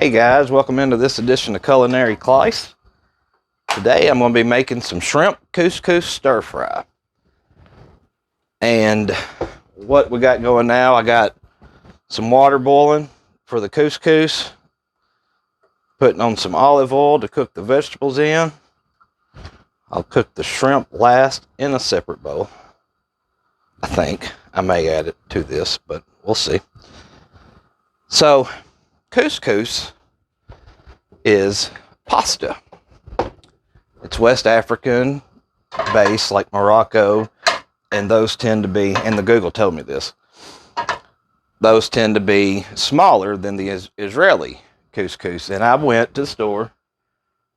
Hey guys, welcome into this edition of Culinary Clice. Today I'm going to be making some shrimp couscous stir fry. And what we got going now, I got some water boiling for the couscous, putting on some olive oil to cook the vegetables in. I'll cook the shrimp last in a separate bowl. I think I may add it to this, but we'll see. So, couscous is pasta. It's West African based, like Morocco, and those tend to be, and the Google told me this, those tend to be smaller than the Israeli couscous. And I went to the store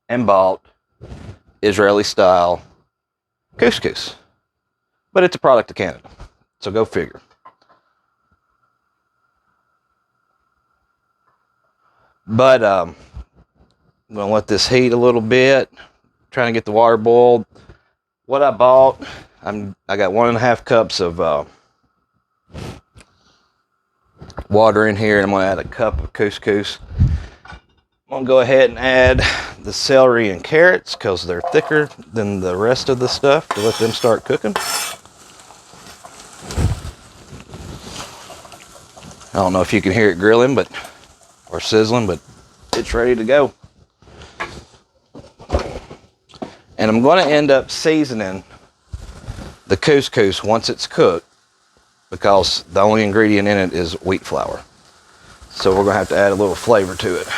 and bought Israeli style couscous, but it's a product of Canada, so go figure. But I'm gonna let this heat a little bit, trying to get the water boiled. What I bought, I got 1.5 cups of water in here, and I'm gonna add a cup of couscous. I'm gonna go ahead and add the celery and carrots because they're thicker than the rest of the stuff, to let them start cooking. I don't know if you can hear it grilling, or sizzling, but it's ready to go. And I'm going to end up seasoning the couscous once it's cooked, because the only ingredient in it is wheat flour. So we're going to have to add a little flavor to it.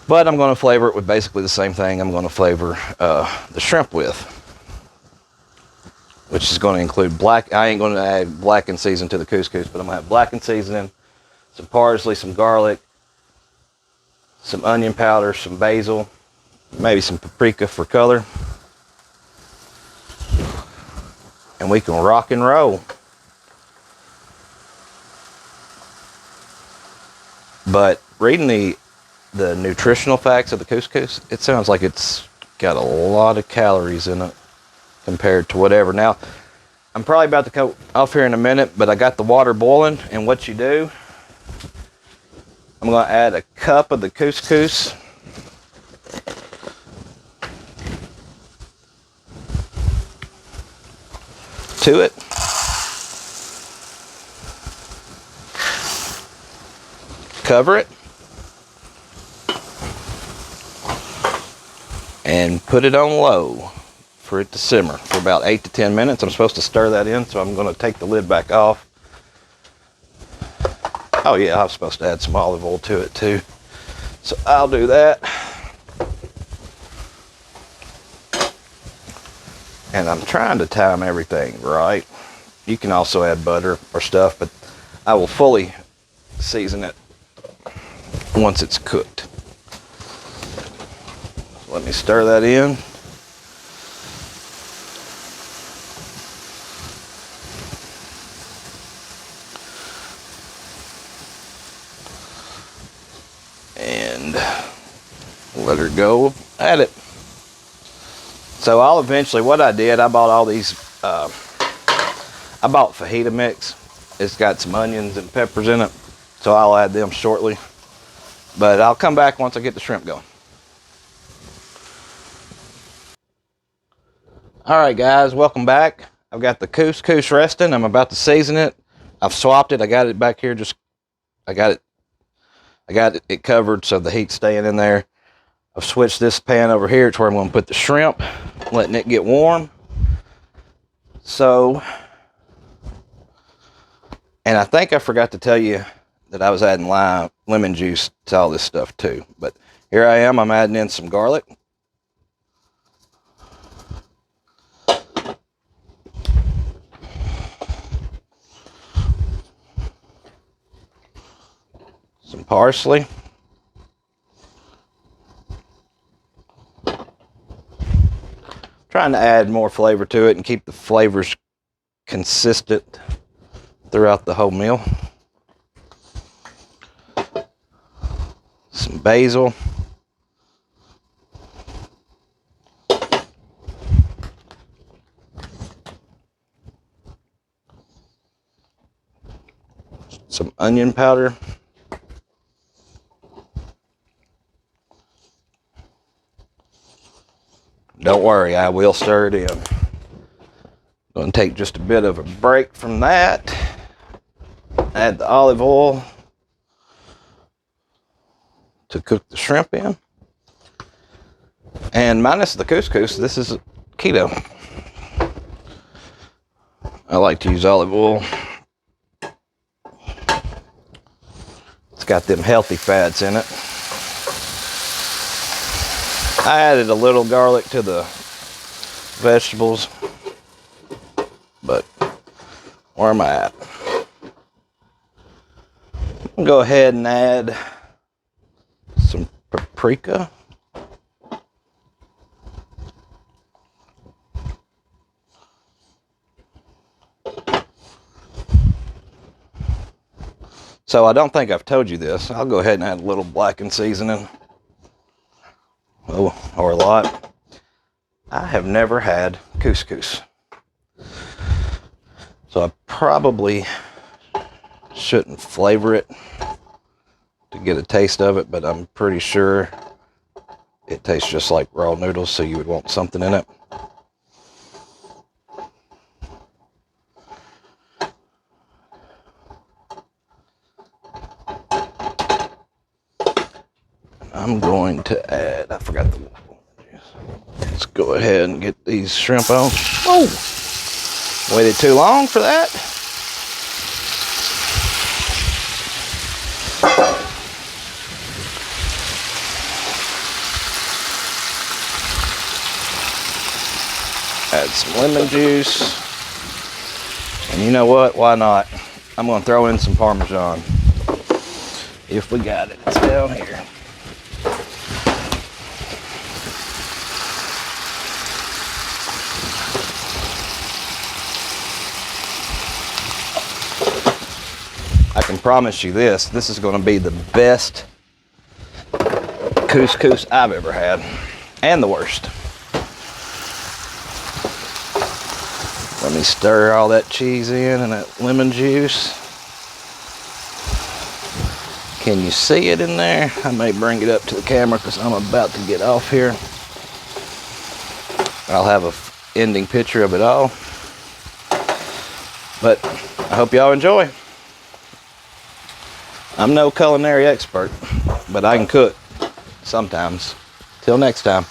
But I'm going to flavor it with basically the same thing I'm going to flavor the shrimp with, which is going to include black. I ain't going to add blackened seasoning to the couscous, but I'm going to have blackened seasoning, some parsley, some garlic, some onion powder, some basil, maybe some paprika for color. And we can rock and roll. But reading the nutritional facts of the couscous, it sounds like it's got a lot of calories in it compared to whatever. Now, I'm probably about to go off here in a minute, but I got the water boiling, and what you do, I'm going to add a cup of the couscous to it. Cover it. And put it on low for it to simmer for about 8 to 10 minutes. I'm supposed to stir that in, so I'm going to take the lid back off. Oh yeah, I'm supposed to add some olive oil to it too. So I'll do that. And I'm trying to time everything right. You can also add butter or stuff, but I will fully season it once it's cooked. Let me stir that in. And let her go at it. So I'll eventually, what I did, I bought all these, I bought fajita mix. It's got some onions and peppers in it, so I'll add them shortly. But I'll come back once I get the shrimp going. All right, guys, welcome back. I've got the couscous resting. I'm about to season it. I've swapped it. I got it back here. I got it covered so the heat's staying in there. I've switched this pan over here to where I'm going to put the shrimp, letting it get warm. So, and I think I forgot to tell you that I was adding lemon juice to all this stuff too. But here I am. I'm adding in some garlic. Some parsley. Trying to add more flavor to it and keep the flavors consistent throughout the whole meal. Some basil. Some onion powder. Don't worry, I will stir it in. Going to take just a bit of a break from that. Add the olive oil to cook the shrimp in. And minus the couscous, this is keto. I like to use olive oil. It's got them healthy fats in it. I added a little garlic to the vegetables, but where am I at? I'll go ahead and add some paprika. So I don't think I've told you this. I'll go ahead and add a little blackened seasoning. Oh, or a lot. I have never had couscous. So I probably shouldn't flavor it to get a taste of it, but I'm pretty sure it tastes just like raw noodles, so you would want something in it. I'm going to add, I forgot the, let's go ahead and get these shrimp on. Oh, waited too long for that. Add some lemon juice. And you know what? Why not? I'm going to throw in some Parmesan. If we got it, it's down here. I can promise you this is going to be the best couscous I've ever had, and the worst. Let me stir all that cheese in and that lemon juice. Can you see it in there? I may bring it up to the camera because I'm about to get off here. I'll have a ending picture of it all. But I hope y'all enjoy. I'm no culinary expert, but I can cook sometimes. Till next time.